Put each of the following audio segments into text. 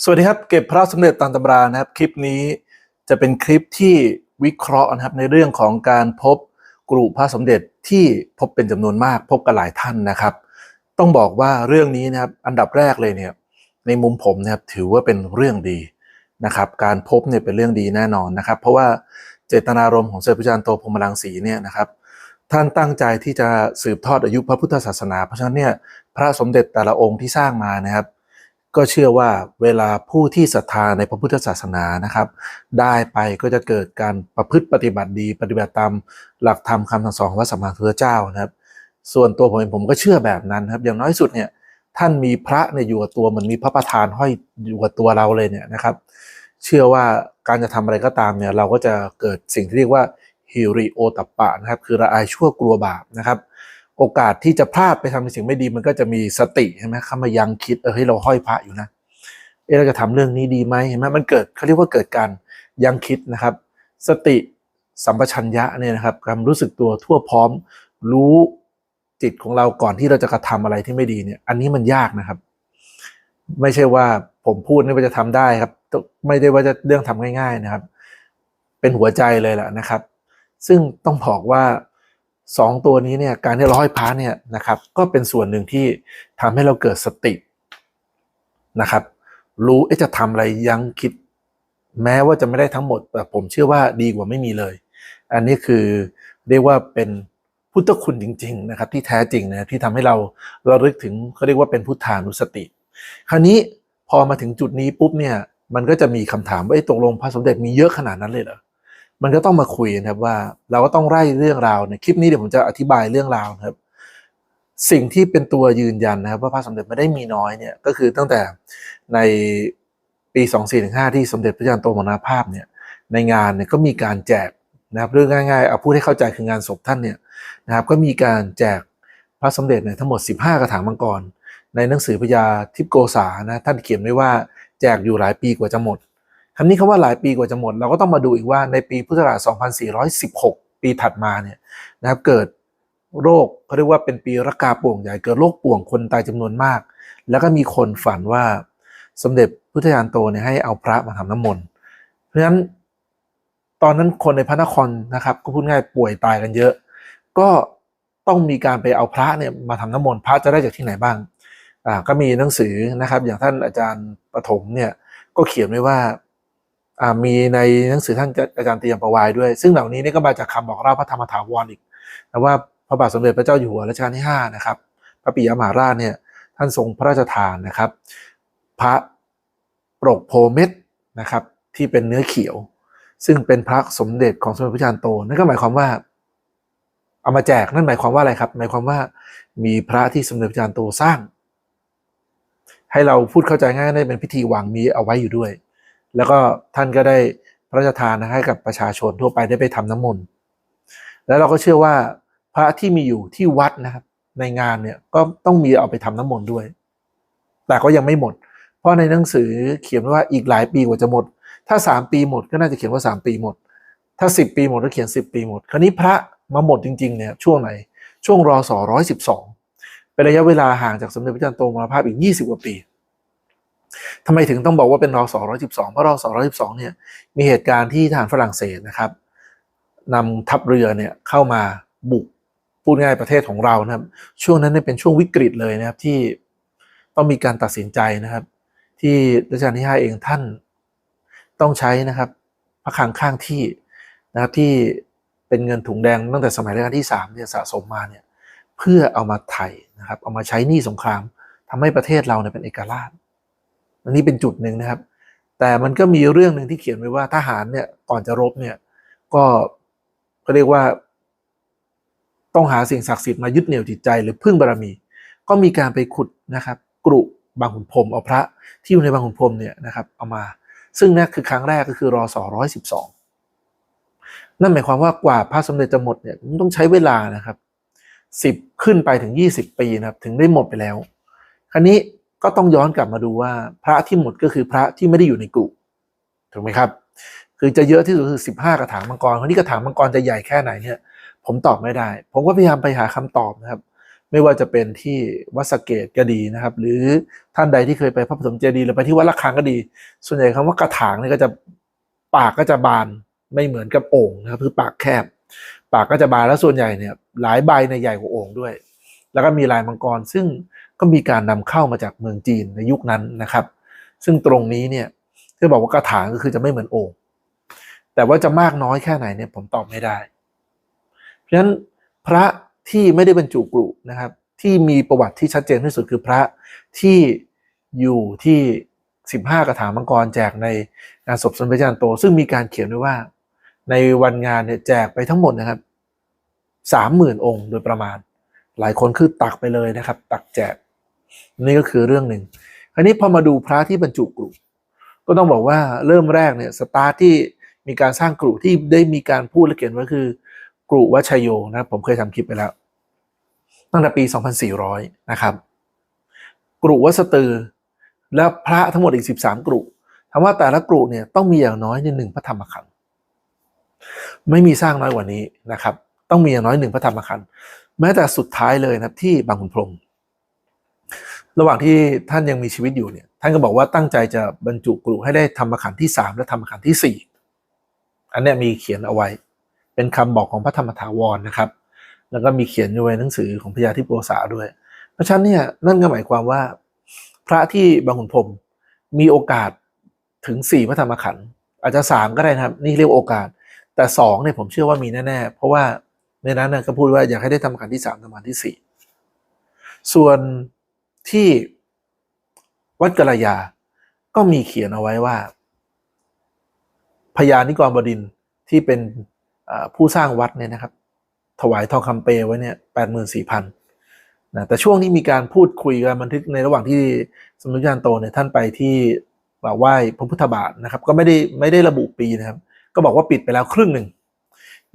สวัสดีครับเก็บพระสมเด็จตามตำรานะครับคลิปนี้จะเป็นคลิปที่วิเคราะห์นะครับในเรื่องของการพบกรุพระสมเด็จที่พบเป็นจำนวนมากพบกันหลายท่านนะครับต้องบอกว่าเรื่องนี้นะครับอันดับแรกเลยเนี่ยในมุมผมนะครับถือว่าเป็นเรื่องดีนะครับการพบเนี่ยเป็นเรื่องดีแน่นอนนะครับเพราะว่าเจตนารมณ์ของสมเด็จพระจารย์โตพรหมรังสีเนี่ยนะครับท่านตั้งใจที่จะสืบทอดอายุพระพุทธศาสนาเพราะฉะนั้นเนี่ยพระสมเด็จแต่ละองค์ที่สร้างมานะครับก็เชื่อว่าเวลาผู้ที่ศรัทธาในพระพุทธศาสนานะครับได้ไปก็จะเกิดการประพฤติปฏิบัติดีปฏิบัติตามหลักธรรมคำสั่งสอนของพระสัมมาสัมพุทธเจ้านะครับส่วนตัวผมก็เชื่อแบบนั้นครับอย่างน้อยสุดเนี่ยท่านมีพระเนี่ยอยู่กับตัวเหมือนมีพระประธานห้อยอยู่กับตัวเราเลยเนี่ยนะครับเชื่อว่าการจะทำอะไรก็ตามเนี่ยเราก็จะเกิดสิ่งที่เรียกว่าฮิริโอตัปปะนะครับคือละอายชั่วกลัวบาปนะครับโอกาสที่จะพลาดไปทำในสิ่งไม่ดีมันก็จะมีสติใช่ไหมเข้ามายังคิดเฮ้ยเราห้อยพระอยู่นะเราจะทำเรื่องนี้ดีไหมเห็นไหมมันเกิดเขาเรียกว่าเกิดการยังคิดนะครับสติสัมปชัญญะเนี่ยนะครับความรู้สึกตัวทั่วพร้อมรู้จิตของเราก่อนที่เราจะกระทำอะไรที่ไม่ดีเนี่ยอันนี้มันยากนะครับไม่ใช่ว่าผมพูดนี่ว่าจะทำได้ครับไม่ได้ว่าจะเรื่องทำง่ายๆนะครับเป็นหัวใจเลยแหละนะครับซึ่งต้องบอกว่า2ตัวนี้เนี่ยการที่เราห้อยพระเนี่ยนะครับก็เป็นส่วนหนึ่งที่ทำให้เราเกิดสตินะครับรู้จะทำอะไรยังคิดแม้ว่าจะไม่ได้ทั้งหมดแต่ผมเชื่อว่าดีกว่าไม่มีเลยอันนี้คือเรียกว่าเป็นพุทธคุณจริงๆนะครับที่แท้จริงนะที่ทำให้เราระลึกถึงเขาเรียกว่าเป็นพุทธานุสติคราวนี้พอมาถึงจุดนี้ปุ๊บเนี่ยมันก็จะมีคำถามว่าตกลงพระสมเด็จมีเยอะขนาดนั้นเลยเหรอมันก็ต้องมาคุยนะครับว่าเราก็ต้องไล่เรื่องราวในคลิปนี้เดี๋ยวผมจะอธิบายเรื่องราวนะครับสิ่งที่เป็นตัวยืนยันนะครับว่าพระสมเด็จไม่ได้มีน้อยเนี่ยก็คือตั้งแต่ในปี2415ที่สมเด็จพระเจ้าโตมรณภาพเนี่ยในงานเนี่ยก็มีการแจกนะครับเรื่องง่ายๆเอาพูดให้เข้าใจคืองานศพท่านเนี่ยนะครับก็มีการแจกพระสมเด็จเนี่ยทั้งหมด15กระถางมังกรในหนังสือพญาทิพโกษานะท่านเขียนไว้ว่าแจกอยู่หลายปีกว่าจะหมดคำนี้คำว่าหลายปีกว่าจะหมดเราก็ต้องมาดูอีกว่าในปีพุทธศักราช2416ปีถัดมาเนี่ยนะครับเกิดโรคเขาเรียกว่าเป็นปีระกาป่วงใหญ่เกิดโรคป่วงคนตายจำนวนมากแล้วก็มีคนฝันว่าสมเด็จพุทธยานโตเนี่ยให้เอาพระมาทำน้ำมนต์เพราะฉะนั้นตอนนั้นคนในพระนครนะครับก็พูดง่ายป่วยตายกันเยอะก็ต้องมีการไปเอาพระเนี่ยมาทำน้ำมนต์พระจะได้จากที่ไหนบ้างก็มีหนังสือนะครับอย่างท่านอาจารย์ปฐมเนี่ยก็เขียนไว้ว่ามีในหนังสือท่านอาจารย์เตรียมประวายด้วยซึ่งเหล่านี้นี่ก็มาจากคำบอกเล่าพระธรรมถาวรอีกแต่ว่าพระบาทสมเด็จพระเจ้าอยู่หัวรัชกาลที่5นะครับพระปิยมหาราชเนี่ยท่านทรงพระราชทานนะครับพระปรกโพเม็ดนะครับที่เป็นเนื้อเขียวซึ่งเป็นพระสมเด็จของสมเด็จพระจารย์โตนั่นก็หมายความว่าเอามาแจกนั่นหมายความว่าอะไรครับหมายความว่ามีพระที่สมเด็จพระจารย์โตสร้างให้เราพูดเข้าใจง่ายได้เป็นพิธีวางมีเอาไว้อยู่ด้วยแล้วก็ท่านก็ได้พระราชทานให้กับประชาชนทั่วไปได้ไปทำน้ำมนต์แล้วเราก็เชื่อว่าพระที่มีอยู่ที่วัดนะครับในงานเนี่ยก็ต้องมีเอาไปทำน้ำมนต์ด้วยแต่ก็ยังไม่หมดเพราะในหนังสือเขียนว่าอีกหลายปีกว่าจะหมดถ้า3ปีหมดก็น่าจะเขียนว่า3ปีหมดถ้า10ปีหมดก็เขียน10ปีหมดคราวนี้พระมาหมดจริงๆเนี่ยช่วงไหนช่วงรศ112เป็นระยะเวลาห่างจากสมเด็จพระเจ้าโตมรณภาพอีก20กว่าปีทำไมถึงต้องบอกว่าเป็นรศ112เพราะรศ112เนี่ยมีเหตุการณ์ที่ทหารฝรั่งเศสนะครับนำทัพเรือเนี่ยเข้ามาบุกพูดง่ายประเทศของเรานะครับช่วงนั้นเนี่ยเป็นช่วงวิกฤตเลยนะครับที่ต้องมีการตัดสินใจนะครับที่รัชกาลที่5เองท่านต้องใช้นะครับพระคลังข้างที่นะครับที่เป็นเงินถุงแดงตั้งแต่สมัยรัชกาลที่3เนี่ยสะสมมาเนี่ยเพื่อเอามาไถ่นะครับเอามาใช้หนี้สงครามทำให้ประเทศเราเนี่ยเป็นเอกราชอันนี้เป็นจุดหนึ่งนะครับแต่มันก็มีเรื่องหนึ่งที่เขียนไว้ว่าทหารเนี่ยก่อนจะรบเนี่ยก็เรียกว่าต้องหาสิ่งศักดิ์สิทธิ์มายึดเหนี่ยวจิตใจหรือพึ่งบารมีก็มีการไปขุดนะครับกรุบางขุนพรหมเอาพระที่อยู่ในบางขุนพรหมเนี่ยนะครับเอามาซึ่งนั่นคือครั้งแรกก็คือรศ112นั่นหมายความว่ากว่าพระสมเด็จจะหมดเนี่ยต้องใช้เวลานะครับ10ขึ้นไปถึง20ปีนะครับถึงได้หมดไปแล้วคราวนี้ก็ต้องย้อนกลับมาดูว่าพระที่หมดก็คือพระที่ไม่ได้อยู่ในกรุถูกไหมครับคือจะเยอะที่สุดคือ15กระถางมังกรคราวนี้กระถางมังกรจะใหญ่แค่ไหนเนี่ยผมตอบไม่ได้ผมก็พยายามไปหาคำตอบนะครับ ไม่ว่าจะเป็นที่วัดสะเกษก็ดีนะครับหรือท่านใดที่เคยไปพระปฐมเจดีย์หรือไปที่วัดระฆังก็ดีส่วนใหญ่คำว่ากระถางนี่ก็จะปากก็จะบานไม่เหมือนกับโอ่งนะครับคือปากแคบปากก็จะบานแล้วส่วนใหญ่เนี่ยหลายใบเนี่ยใหญ่กว่าโอ่งด้วยแล้วก็มีลายมังกรซึ่งก็มีการนำเข้ามาจากเมืองจีนในยุคนั้นนะครับซึ่งตรงนี้เนี่ยที่บอกว่ากระถางก็คือจะไม่เหมือนโอ่งแต่ว่าจะมากน้อยแค่ไหนเนี่ยผมตอบไม่ได้เพราะฉะนั้นพระที่ไม่ได้บรรจุกรุนะครับที่มีประวัติที่ชัดเจนที่สุดคือพระที่อยู่ที่15กระถางมังกรแจกในงานศพสมเด็จพระจันทร์โตซึ่งมีการเขียนไว้ว่าในวันงานเนี่ยแจกไปทั้งหมดนะครับ30,000 องค์โดยประมาณหลายคนคือตักไปเลยนะครับตักแจกนี่ก็คือเรื่องหนึ่งคราวนี้พอมาดูพระที่บรรจุกรุก็ต้องบอกว่าเริ่มแรกเนี่ยสตาร์ทที่มีการสร้างกรุที่ได้มีการพูดและเขียนไว้คือกรุวัชโยนะผมเคยทำคลิปไปแล้วตั้งแต่ปี 2400 นะครับกรุวัสตือและพระทั้งหมดอีก13กรุถามว่าแต่ละกรุเนี่ยต้องมีอย่างน้อย1พระธรรมขันธ์ไม่มีสร้างน้อยกว่านี้นะครับต้องมีอย่างน้อย1พระธรรมขันธ์แม้แต่สุดท้ายเลยนะที่บางขุนพรหมระหว่างที่ท่านยังมีชีวิตอยู่เนี่ยท่านก็บอกว่าตั้งใจจะบรรจุกรุให้ได้ธรรมขันธ์ที่3และธรรมขันธ์ที่4อันนี้มีเขียนเอาไว้เป็นคำบอกของพระธรรมถาวรนะครับแล้วก็มีเขียนอยู่ในหนังสือของพญาธิโปสาด้วยเพราะฉะนั้นเนี่ยนั่นก็หมายความว่าพระที่บางขุนพรหมมีโอกาสถึง4พระธรรมขันธ์อาจจะ3ก็ได้นะครับนี่เรียกโอกาสแต่2เนี่ยผมเชื่อว่ามีแน่ๆเพราะว่าในนั้นก็พูดว่าอยากให้ได้ธรรมขันธ์ที่3ธรรมขันธ์ที่4ส่วนที่วัดกะลายาก็มีเขียนเอาไว้ว่าพญานิกรบดินทร์ที่เป็นผู้สร้างวัดเนี่ยนะครับถวายทองคำเปลไว้เนี่ย 84,000 นะแต่ช่วงที่มีการพูดคุยกันบันทึกในระหว่างที่สมเด็จพระจันทร์โตเนี่ยท่านไปที่ไหว้พระพุทธบาทนะครับก็ไม่ได้ระบุปีนะครับก็บอกว่าปิดไปแล้วครึ่งหนึ่ง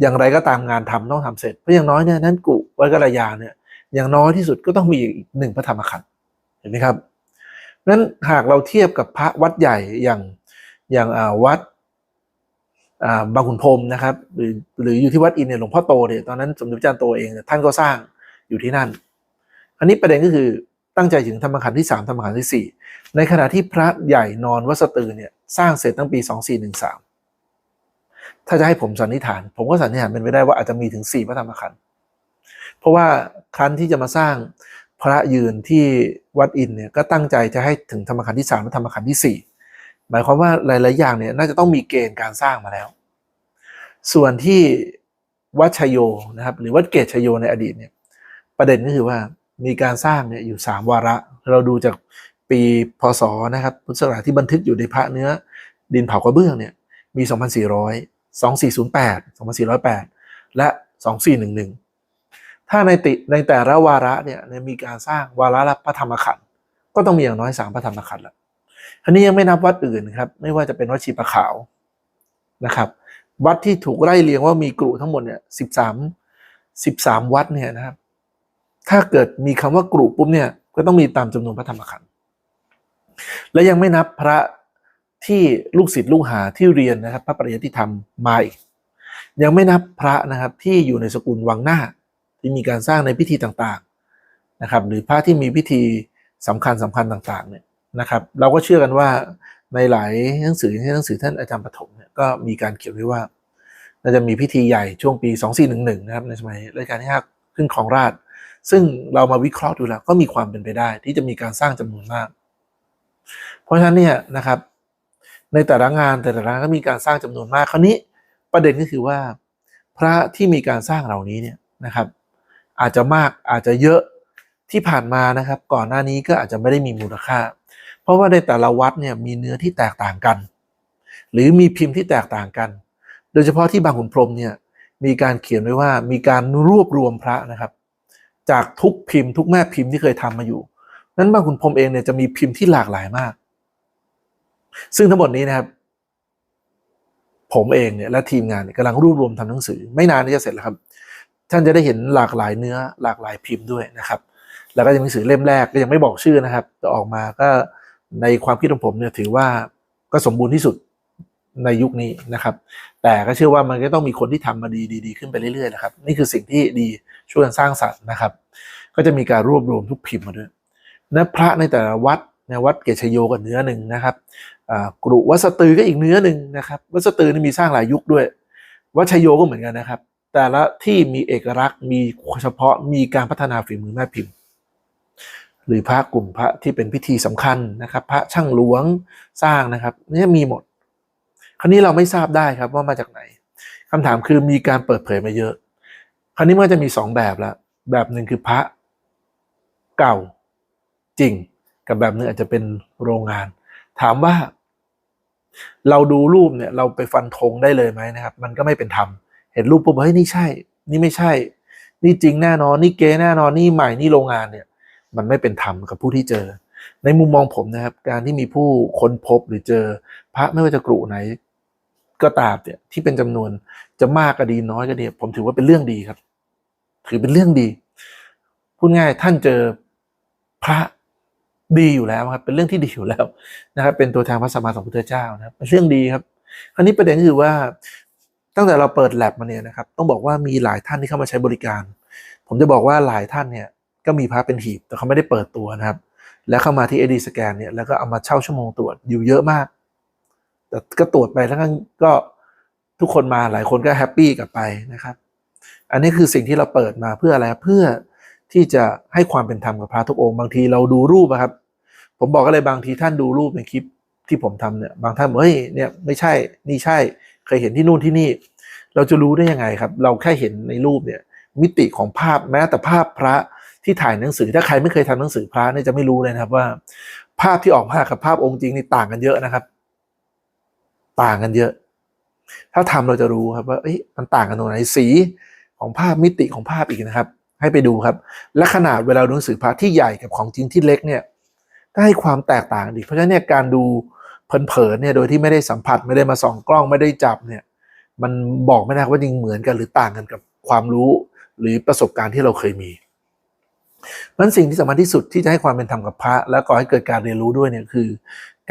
อย่างไรก็ตามงานทำต้องทำเสร็จเพราะอย่างน้อยเนี่ยนั้นกุวัดกะลายาเนี่ยอย่างน้อยที่สุดก็ต้องมีอีก1พระธรรมขันธ์เห็นไหมครับนั้นหากเราเทียบกับพระวัดใหญ่อย่างวัดบางขุนพรหมนะครับหรืออยู่ที่วัดอินเนี่ยหลวงพ่อโตเนี่ยตอนนั้นสมเด็จพระจันทร์โตเองท่านก็สร้างอยู่ที่นั่นอันนี้ประเด็นก็คือตั้งใจถึงธรรมขันธ์ที่3ธรรมขันธ์ที่4ในขณะที่พระใหญ่นอนวัดสตือเนี่ยสร้างเสร็จตั้งปี2413ถ้าจะให้ผมสันนิษฐานผมก็สันนิษฐานเป็นไปได้ว่าอาจจะมีถึง4พระธรรมขันธ์เพราะว่าครั้นที่จะมาสร้างพระยืนที่วัดอินเนี่ยก็ตั้งใจจะให้ถึงธรรมขันธ์ที่3และธรรมขันธ์ที่4หมายความว่าหลายๆอย่างเนี่ยน่าจะต้องมีเกณฑ์การสร้างมาแล้วส่วนที่วัดชโยนะครับหรือวัดเกศชโยในอดีตเนี่ยประเด็นก็คือว่ามีการสร้างเนี่ยอยู่3วาระเราดูจากปีพศนะครับพุทธศักราชที่บันทึกอยู่ในพระเนื้อดินเผากระเบื้องเนี่ยมี2400 2408 2408และ2411ถ้าในแต่ละวาระเนี่ยมีการสร้างวาระละพระธรรมขันธ์ก็ต้องมีอย่างน้อย3พระธรรมขันธ์ละอันนี้ยังไม่นับวัดอื่นครับไม่ว่าจะเป็นวัดชีปะขาวนะครับวัดที่ถูกไล่เรียงว่ามีกรุทั้งหมดเนี่ย13วัดเนี่ยนะครับถ้าเกิดมีคำว่ากรุปุ๊บเนี่ยก็ต้องมีตามจำนวนพระธรรมขันธ์และยังไม่นับพระที่ลูกศิษย์ลูกหาที่เรียนนะครับพระปริยัติธรรมมาอีกยังไม่นับพระนะครับที่อยู่ในสกุลวังหน้าที่มีการสร้างในพิธีต่างๆนะครับหรือพระที่มีพิธีสำคัญต่างๆเนี่ยนะครับเราก็เชื่อกันว่าในหลายหนังสือที่หนังสือท่านอาจารย์ปฐมเนี่ยก็มีการเขียนไว้ว่าน่าจะมีพิธีใหญ่ช่วงปี2411นะครับในสมัยรัชกาลที่5ขึ้นครองราชย์ซึ่งเรามาวิเคราะห์ดูแล้วก็มีความเป็นไปได้ที่จะมีการสร้างจำนวนมากเพราะฉะนั้นเนี่ยนะครับในแต่ละงานก็มีการสร้างจำนวนมากคราวนี้ประเด็นก็คือว่าพระที่มีการสร้างเหล่านี้เนี่ยนะครับอาจจะมากอาจจะเยอะที่ผ่านมานะครับก่อนหน้านี้ก็อาจจะไม่ได้มีมูลค่าเพราะว่าในแต่ละวัดเนี่ยมีเนื้อที่แตกต่างกันหรือมีพิมพ์ที่แตกต่างกันโดยเฉพาะที่บางขุนพรหมเนี่ยมีการเขียนไว้ว่ามีการรวบรวมพระนะครับจากทุกพิมพ์ทุกแม่พิมพ์ที่เคยทำมาอยู่นั้นบางขุนพรหมเองเนี่ยจะมีพิมพ์ที่หลากหลายมากซึ่งทั้งหมดนี้นะครับผมเองเนี่ยและทีมงานกำลังรวบรวมทำหนังสือไม่นานนี้จะเสร็จแล้วครับท่านจะได้เห็นหลากหลายเนื้อหลากหลายพิมพ์ด้วยนะครับแล้วก็ยังมีหนังสือเล่มแรกก็ยังไม่บอกชื่อนะครับจะออกมาก็ในความคิดของผมเนี่ยถือว่าก็สมบูรณ์ที่สุดในยุคนี้นะครับแต่ก็เชื่อว่ามันก็ต้องมีคนที่ทำมาดีขึ้นไปเรื่อยๆนะครับนี่คือสิ่งที่ดีช่วยกันสร้างสรรค์นะครับก็ ก็จะมีการรวบรวมทุกพิมพ์มาด้วยนะพระในแต่ละวัดในวัดเกศโยก็เนื้อหนึ่งนะครับกรุวัดสตือก็อีกเนื้อหนึ่งนะครับวัดสตือนี่มีสร้างหลายยุคด้วยวัดชโยก็เหมือนกันนะครับแต่ละที่มีเอกลักษณ์มีเฉพาะมีการพัฒนาฝีมือแม่พิมพ์หรือพระกลุ่มพระที่เป็นพิธีสำคัญนะครับพระช่างหลวงสร้างนะครับนี่มีหมดคราวนี้เราไม่ทราบได้ครับว่ามาจากไหนคำถามคือมีการเปิดเผยมาเยอะคราวนี้มันจะมี2แบบแล้วแบบหนึ่งคือพระเก่าจริงกับแบบนึงอาจจะเป็นโรงงานถามว่าเราดูรูปเนี่ยเราไปฟันธงได้เลยไหมนะครับมันก็ไม่เป็นธรรมเห็นรูปปุ๊บเฮ้ยนี่ใช่นี่ไม่ใช่นี่จริงแน่นอนนี่เก๊แน่นอนนี่ใหม่นี่โรงงานเนี่ยมันไม่เป็นธรรมกับผู้ที่เจอในมุมมองผมนะครับการที่มีผู้ค้นพบหรือเจอพระไม่ว่าจะกลุ่มไหนก็ตามเนี่ยที่เป็นจำนวนจะมากก็ดีน้อยก็ดีผมถือว่าเป็นเรื่องดีครับถือเป็นเรื่องดีพูดง่ายท่านเจอพระดีอยู่แล้วครับเป็นเรื่องที่ดีอยู่แล้วนะครับเป็นตัวแทนพระสัมมาสัมพุทธเจ้านะครับเป็นเรื่องดีครับคราวนี้ประเด็นคือว่าตั้งแต่เราเปิดแลบมาเนี่ยนะครับต้องบอกว่ามีหลายท่านที่เข้ามาใช้บริการผมจะบอกว่าหลายท่านเนี่ยก็มีพระเป็นหีบแต่เขาไม่ได้เปิดตัวนะครับแล้วเข้ามาที่ AD Scan เนี่ยแล้วก็เอามาเช่าชั่วโมงตรวจอยู่เยอะมากแต่ก็ตรวจไปแล้วก็ทุกคนมาหลายคนก็แฮปปี้กลับไปนะครับอันนี้คือสิ่งที่เราเปิดมาเพื่ออะไรเพื่อที่จะให้ความเป็นธรรมกับพระทุกองค์บางทีเราดูรูปครับผมบอกก็เลยบางทีท่านดูรูปในคลิปที่ผมทำเนี่ยบางท่านบอกเฮ้ยเนี่ยไม่ใช่นี่ใช่เคยเห็นที่นู่นที่นี่เราจะรู้ได้ยังไงครับเราแค่เห็นในรูปเนี่ยมิติของภาพแม้แต่ภาพพระที่ถ่ายหนังสือถ้าใครไม่เคยทำหนังสือพระเนี่ยจะไม่รู้เลยนะครับว่าภาพที่ออกมากับภาพองค์จริงนี่ต่างกันเยอะนะครับต่างกันเยอะถ้าทำเราจะรู้ครับว่ามันต่างกันตรงไหนสีของภาพมิติของภาพอีกนะครับให้ไปดูครับและขนาดเวลาดูหนังสือพระที่ใหญ่กับของจริงที่เล็กเนี่ยก็ให้ความแตกต่างอีกเพราะฉะนั้นเนี่ยการดูเผลอๆเนี่ยโดยที่ไม่ได้สัมผัสไม่ได้มาส่องกล้องไม่ได้จับเนี่ยมันบอกไม่ได้ว่าจริงเหมือนกันหรือต่างกันกับความรู้หรือประสบการณ์ที่เราเคยมีเพราะฉะนั้นสิ่งที่สำคัญที่สุดที่จะให้ความเป็นธรรมกับพระและก่อให้เกิดการเรียนรู้ด้วยเนี่ยคือ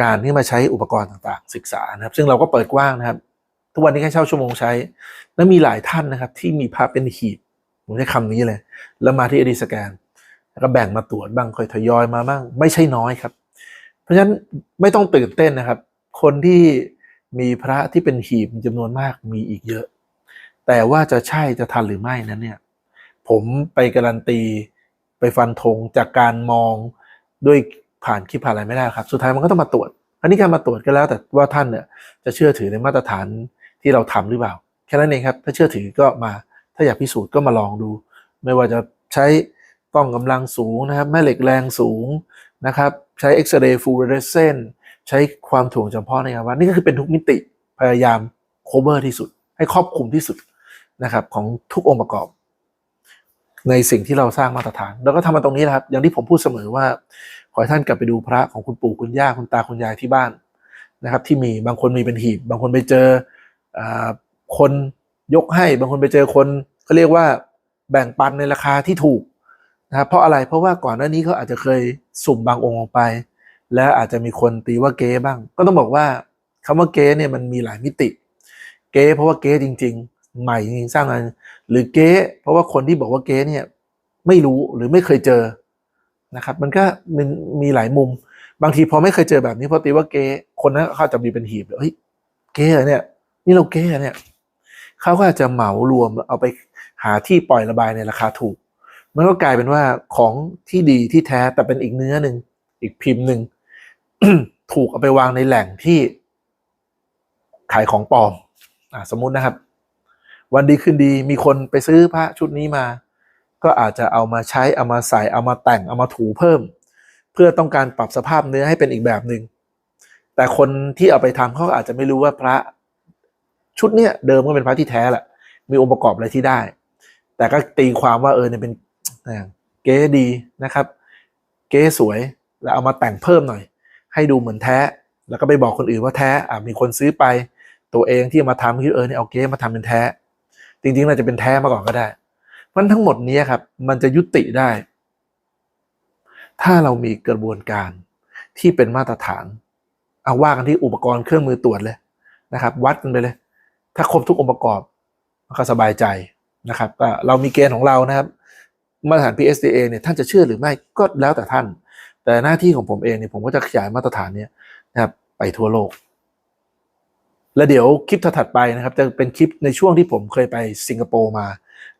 การที่มาใช้อุปกรณ์ต่างๆศึกษานะครับซึ่งเราก็เปิดกว้างนะครับทุกวันนี้แค่เช่าชั่วโมงใช้และมีหลายท่านนะครับที่มีพระเป็นหีบผมใช้คำนี้เลยแล้วมาที่ AD Scan แล้วก็แบ่งมาตรวจบ้างค่อยทยอยมาบ้างไม่ใช่น้อยครับเพราะฉะนั้นไม่ต้องตื่นเต้นนะครับคนที่มีพระที่เป็นหีบจำนวนมากมีอีกเยอะแต่ว่าจะใช่จะทันหรือไม่นั้นเนี่ยผมไปการันตีไปฟันธงจากการมองด้วยผ่านคลิปผ่านอะไรไม่ได้ครับสุดท้ายมันก็ต้องมาตรวจอันนี้การมาตรวจก็แล้วแต่ว่าท่านเนี่ยจะเชื่อถือในมาตรฐานที่เราทำหรือเปล่าแค่นั้นเองครับถ้าเชื่อถือก็มาถ้าอยากพิสูจน์ก็มาลองดูไม่ว่าจะใช้กล้องกำลังสูงนะครับแม่เหล็กแรงสูงนะครับใช้เอ็กซเรย์ฟูลเรสเซนต์ใช้ความถ่วงเฉพาะในการวัดนี่ก็คือเป็นทุกมิติพยายามโคเวอร์ที่สุดให้ครอบคลุมที่สุดนะครับของทุกองค์ประกอบในสิ่งที่เราสร้างมาตรฐานแล้วก็ทำมาตรงนี้นะครับอย่างที่ผมพูดเสมอว่าขอให้ท่านกลับไปดูพระของคุณปู่คุณย่าคุณตาคุณยายที่บ้านนะครับที่มีบางคนมีเป็นหีบบางคนไปเจอคนยกให้บางคนไปเจอคนเขาเรียกว่าแบ่งปันในราคาที่ถูกนะครับเพราะอะไรเพราะว่าก่อนหน้านี้เขาอาจจะเคยสุ่มบางองค์ออกไปแล้วอาจจะมีคนตีว่าเก๊บ้างก็ต้องบอกว่าคำว่าเก๊เนี่ยมันมีหลายมิติเก๊เพราะว่าเก๊จริงๆใหม่จริงๆสร้างอะไรหรือเก๊เพราะว่าคนที่บอกว่าเก๊เนี่ยไม่รู้หรือไม่เคยเจอนะครับมันก็มีหลายมุมบางทีพอไม่เคยเจอแบบนี้พอตีว่าเก๊คนนั้นเขาจะมีเป็นหีบเฮ้ยเก๊เหรอเนี่ยนี่เราเก๊เหรอเนี่ยเขาก็อาจจะเหมารวมเอาไปหาที่ปล่อยระบายในราคาถูกมันก็กลายเป็นว่าของที่ดีที่แท้แต่เป็นอีกเนื้อหนึ่งอีกพิมพ์หนึ่ง ถูกเอาไปวางในแหล่งที่ขายของปลอมสมมุตินะครับวันดีคืนดีมีคนไปซื้อพระชุดนี้มาก็อาจจะเอามาใช้เอามาใส่เอามาแต่งเอามาถูเพิ่มเพื่อต้องการปรับสภาพเนื้อให้เป็นอีกแบบหนึ่งแต่คนที่เอาไปทำเขาอาจจะไม่รู้ว่าพระชุดเนี้ยเดิมก็เป็นพระที่แท้แหละมีองค์ประกอบอะไรที่ได้แต่ก็ตีความว่าเนี่ยเป็นเก๋ดีนะครับเก๋สวยแล้วเอามาแต่งเพิ่มหน่อยให้ดูเหมือนแท้แล้วก็ไปบอกคนอื่นว่าแท้มีคนซื้อไปตัวเองที่มาทำคือเนี่ยเอาเก๋มาทำเป็นแท้จริงๆเราจะเป็นแท้มาก่อนก็ได้เพราะทั้งหมดนี้ครับมันจะยุติได้ถ้าเรามีกระบวนการที่เป็นมาตรฐานเอาว่ากันที่อุปกรณ์เครื่องมือตรวจเลยนะครับวัดกันไปเลยถ้าครบทุกองค์ประกอบก็สบายใจนะครับก็เรามีเกณฑ์ของเรานะครับ มาตรฐาน PSDA เนี่ยท่านจะเชื่อหรือไม่ก็แล้วแต่ท่านแต่หน้าที่ของผมเองเนี่ยผมก็จะขยายมาตรฐานเนี่ยนะครับไปทั่วโลกและเดี๋ยวคลิปถัดไปนะครับจะเป็นคลิปในช่วงที่ผมเคยไปสิงคโปร์มา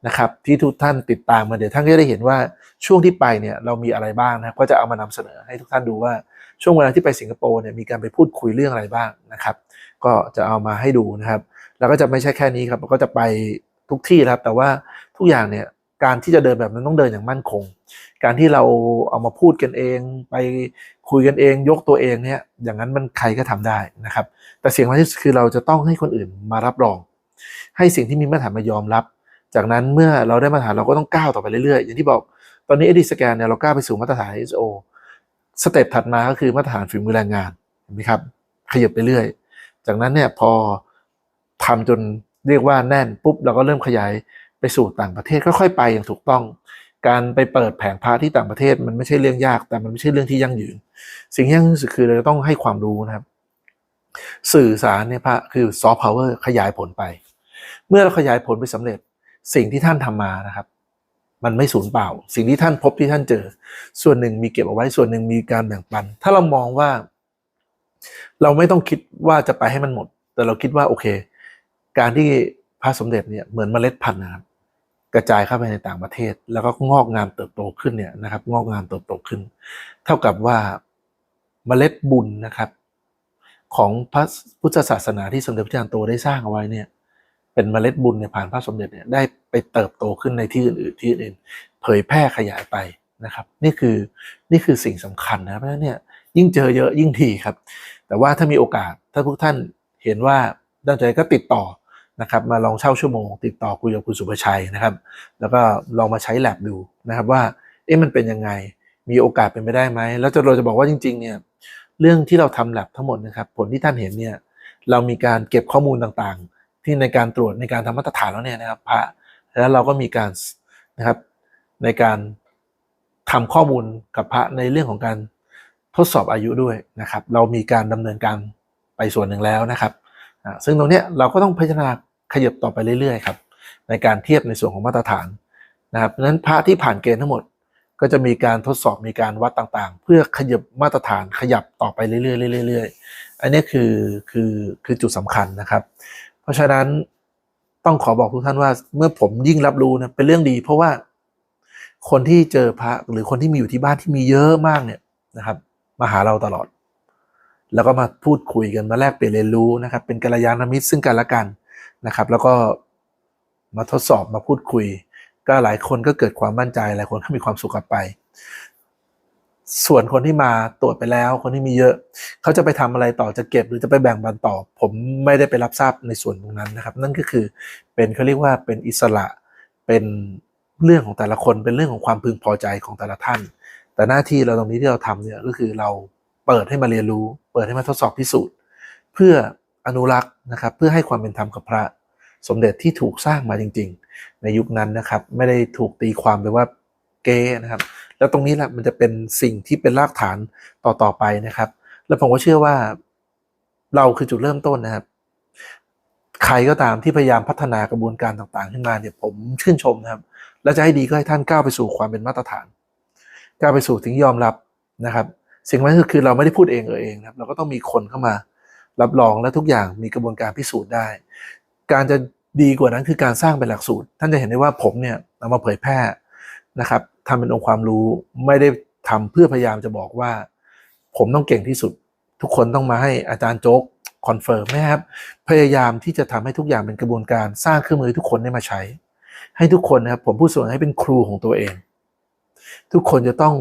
นะครับที่ทุกท่านติดตามมาเดี๋ยวท่านก็ได้เห็นว่าช่วงที่ไปเนี่ยเรามีอะไรบ้างนะครับก็จะเอามานำเสนอให้ทุกท่านดูว่าช่วงเวลาที่ไปสิงคโปร์เนี่ยมีการไปพูดคุยเรื่องอะไรบ้างนะครับก็จะเอามาให้ดูนะครับแล้วก็จะไม่ใช่แค่นี้ครับก็จะไปทุกที่ครับแต่ว่าทุกอย่างเนี่ยการที่จะเดินแบบนั้นต้องเดินอย่างมั่นคงการที่เราเอามาพูดกันเองไปคุยกันเองยกตัวเองเนี่ยอย่างนั้นมันใครก็ทำได้นะครับแต่สิ่งที่คือเราจะต้องให้คนอื่นมารับรองให้สิ่งที่มีมาตรฐานมายอมรับจากนั้นเมื่อเราได้มาตรฐานเราก็ต้องก้าวต่อไปเรื่อยๆอย่างที่บอกตอนนี้ Edit Scan เนี่ยเราก้าวไปสู่มาตรฐาน ISO สเต็ปถัดมาก็คือมาตรฐานฝีมือแรงงานเห็นไหมครับขยับไปเรื่อยจากนั้นเนี่ยพอทำจนเรียกว่าแน่นปุ๊บเราก็เริ่มขยายไปสู่ต่างประเทศค่อยๆไปอย่างถูกต้องการไปเปิดแผงพระที่ต่างประเทศมันไม่ใช่เรื่องยากแต่มันไม่ใช่เรื่องที่ยั่งยืนสิ่งที่ยั่งยืนสุดคือเราต้องให้ความรู้นะครับสื่อสารเนี่ยพระคือซอฟต์พาวเวอร์ขยายผลไปเมื่อเราขยายผลไปสำเร็จสิ่งที่ท่านทำมานะครับมันไม่สูญเปล่าสิ่งที่ท่านพบที่ท่านเจอส่วนหนึ่งมีเก็บเอาไว้ส่วนหนึ่งมีการแบ่งปันถ้าเรามองว่าเราไม่ต้องคิดว่าจะไปให้มันหมดแต่เราคิดว่าโอเคการที่พระสมเด็จเนี่ยเหมือนเมล็ดพันธุ์นะครับกระจายเข้าไปในต่างประเทศแล้วก็งอกงามเติบโตขึ้นเนี่ยนะครับงอกงามเติบโตขึ้นเท่ากับว่าเมล็ดบุญนะครับของพระพุทธศาสนาที่สมเด็จพระเจ้าโตได้สร้างเอาไว้เนี่ยเป็นเมล็ดบุญเนี่ยผ่านพระสมเด็จเนี่ยได้ไปเติบโตขึ้นในที่อื่นๆที่อื่นเผยแพร่ขยายไปนะครับนี่คือสิ่งสำคัญนะเพราะฉะนั้นเนี่ยยิ่งเจอเยอะยิ่งดีครับแต่ว่าถ้ามีโอกาสถ้าทุกท่านเห็นว่าตั้งใจก็ติดต่อนะครับมาลองเช่าชั่วโมงติดต่อคุยกับคุณสุภชัยนะครับแล้วก็ลองมาใช้แลบดูนะครับว่ามันเป็นยังไงมีโอกาสเป็นไปได้ไหมแล้วเราจะบอกว่าจริงๆเนี่ยเรื่องที่เราทำแลบทั้งหมดนะครับผลที่ท่านเห็นเนี่ยเรามีการเก็บข้อมูลต่างๆที่ในการตรวจในการทำมาตรฐานแล้วเนี่ยนะครับพระแล้วเราก็มีการนะครับในการทำข้อมูลกับพระในเรื่องของการทดสอบอายุด้วยนะครับเรามีการดำเนินการไปส่วนหนึ่งแล้วนะครับซึ่งตรงนี้เราก็ต้องพิจารณาขยับต่อไปเรื่อยๆครับในการเทียบในส่วนของมาตรฐานนะครับเพราะฉะนั้นพระที่ผ่านเกณฑ์ทั้งหมดก็จะมีการทดสอบมีการวัดต่างๆเพื่อขยับมาตรฐานขยับต่อไปเรื่อยๆเรื่อยๆอันนี้คือจุดสำคัญนะครับเพราะฉะนั้นต้องขอบอกทุกท่านว่าเมื่อผมยิ่งรับรู้นะเป็นเรื่องดีเพราะว่าคนที่เจอพระหรือคนที่มีอยู่ที่บ้านที่มีเยอะมากเนี่ยนะครับมาหาเราตลอดแล้วก็มาพูดคุยกันมาแลกเปลี่ยนเรียนรู้นะครับเป็นกัลยาณมิตรซึ่งกันและกันนะครับแล้วก็มาทดสอบมาพูดคุยก็หลายคนก็เกิดความมั่นใจหลายคนก็มีความสุขกลับไปส่วนคนที่มาตรวจไปแล้วคนที่มีเยอะเขาจะไปทำอะไรต่อจะเก็บหรือจะไปแบ่งปันต่อผมไม่ได้ไปรับทราบในส่วนตรงนั้นนะครับนั่นก็คือเป็นเขาเรียกว่าเป็นอิสระเป็นเรื่องของแต่ละคนเป็นเรื่องของความพึงพอใจของแต่ละท่านแต่หน้าที่เราตรงนี้ที่เราทำเนี่ยก็คือเราเปิดให้มาเรียนรู้เปิดให้มาทดสอบพิสูจน์เพื่ออนุรักษ์นะครับเพื่อให้ความเป็นธรรมกับพระสมเด็จที่ถูกสร้างมาจริงๆในยุคนั้นนะครับไม่ได้ถูกตีความไปว่าเก๊นะครับแล้วตรงนี้แหละมันจะเป็นสิ่งที่เป็นรากฐานต่อไปนะครับแล้วผมก็เชื่อว่าเราคือจุดเริ่มต้นนะครับใครก็ตามที่พยายามพัฒนากระบวนการต่างๆขึ้นมาเนี่ยผมชื่นชมนะครับและจะให้ดีก็ให้ท่านก้าวไปสู่ความเป็นมาตรฐานก้าวไปสู่ถึงยอมรับนะครับสิ่งนั้นคือเราไม่ได้พูดเองนะครับเราก็ต้องมีคนเข้ามารับรองและทุกอย่างมีกระบวนการพิสูจน์ได้การจะดีกว่านั้นคือการสร้างเป็นหลักสูตรท่านจะเห็นได้ว่าผมเนี่ยเอามาเผยแพร่นะครับทำเป็นองค์ความรู้ไม่ได้ทำเพื่อพยายามจะบอกว่าผมต้องเก่งที่สุดทุกคนต้องมาให้อาจารย์โจ๊กคอนเฟิร์มนะครับพยายามที่จะทำให้ทุกอย่างเป็นกระบวนการสร้างเครื่องมือให้ทุกคนได้มาใช้ให้ทุกคนนะครับผมพูดส่วนให้เป็นครูของตัวเองทุกคนจะต้อง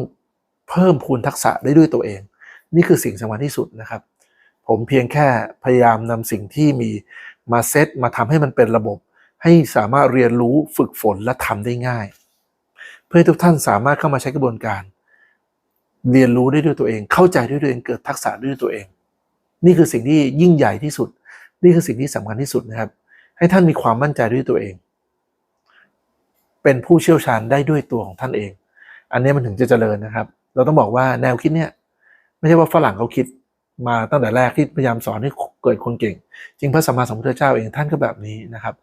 เพิ่มพูนทักษะได้ด้วยตัวเองนี่คือสิ่งสำคัญที่สุดนะครับผมเพียงแค่พยายามนำสิ่งที่มีมาเซตมาทำให้มันเป็นระบบให้สามารถเรียนรู้ฝึกฝนและทำได้ง่ายเพื่อให้ทุกท่านสามารถเข้ามาใช้กระบวนการเรียนรู้ได้ด้วยตัวเองเข้าใจด้วยตัวเองเกิดทักษะด้วยตัวเองนี่คือสิ่งที่ยิ่งใหญ่ที่สุดนี่คือสิ่งที่สำคัญที่สุดนะครับให้ท่านมีความมั่นใจด้วยตัวเองเป็นผู้เชี่ยวชาญได้ด้วยตัวของท่านเองอันนี้มันถึงจะเจริญนะครับเราต้องบอกว่าแนวคิดเนี่ยไม่ใช่ว่าฝรั่งเขาคิดมาตั้งแต่แรกที่พยายามสอนให้เกิดคนเก่งจริงพระสัมมาสัมพุทธเจ้าเองท่านก็แบบนี้นะครับ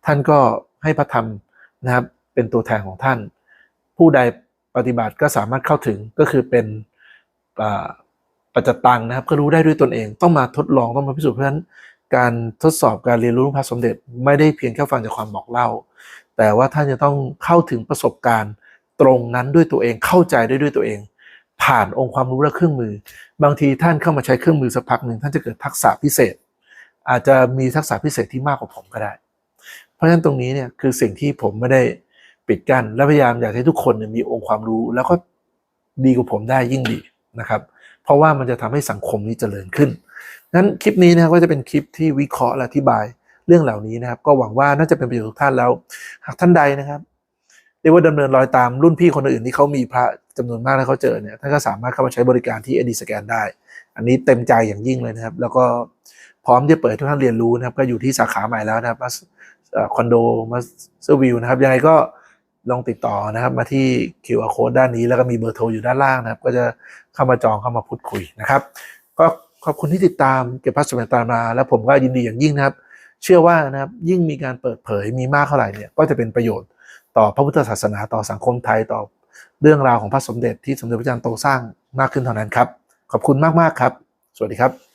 ท่านก็ให้พระธรรมนะครับเป็นตัวแทนของท่าน ผู้ใดปฏิบัติก็สามารถเข้าถึงก็คือเป็นปัจจตังนะครับก็รู้ได้ด้วยตนเองต้องมาทดลองต้องมาพิสูจน์เพราะฉะนั้นการทดสอบการเรียนรู้พระสมเด็จไม่ได้เพียงแค่ฟังจากความบอกเล่าแต่ว่าท่านจะต้องเข้าถึงประสบการณ์ตรงนั้นด้วยตัวเองเข้าใจได้ด้วยตัวเองผ่านองค์ความรู้และเครื่องมือบางทีท่านเข้ามาใช้เครื่องมือสักพักหนึ่งท่านจะเกิดทักษะพิเศษอาจจะมีทักษะพิเศษที่มากกว่าผมก็ได้เพราะฉะนั้นตรงนี้เนี่ยคือสิ่งที่ผมไม่ได้ปิดกั้นและพยายามอยากให้ทุกคนมีองค์ความรู้แล้วก็ดีกว่าผมได้ยิ่งดีนะครับเพราะว่ามันจะทำให้สังคมนี้เจริญขึ้นนั้นคลิปนี้นะครับก็จะเป็นคลิปที่วิเคราะห์และอธิบายเรื่องเหล่านี้นะครับก็หวังว่าน่าจะเป็นประโยชน์ทุกท่านแล้วหากท่านใดนะครับเรียกว่าดำเนินรอยตามรุ่นพี่คนอื่นที่เขามีพระจำนวนมากแล้วเขาเจอเนี่ยท่านก็สามารถเข้ามาใช้บริการที่ ID Scan ได้อันนี้เต็มใจอย่างยิ่งเลยนะครับแล้วก็พร้อมที่จะเปิดให้ทุกท่านเรียนรู้นะครับก็อยู่ที่สาขาใหม่แล้วนะครับคอนโดมาสเตอร์วิวนะครับยังไงก็ลองติดต่อนะครับมาที่ QR Code ด้านนี้แล้วก็มีเบอร์โทรอยู่ด้านล่างนะครับก็จะเข้ามาจองเข้ามาพูดคุยนะครับก็ขอบคุณที่ติดตามเก็บพระสมเด็จตามมาแล้วผมก็ยินดีอย่างยิ่งนะครับเชื่อว่านะครับยิ่งมีการเปิดเผยมีมากเท่าไหร่เนี่ยก็จะเป็นประโยชน์ต่อพระพุทธศาสนาต่อสังคมไทยต่อเรื่องราวของพระสมเด็จที่สมเด็จพระจันทร์โตสร้างมากขึ้นเท่านั้นครับขอบคุณมากๆครับสวัสดีครับ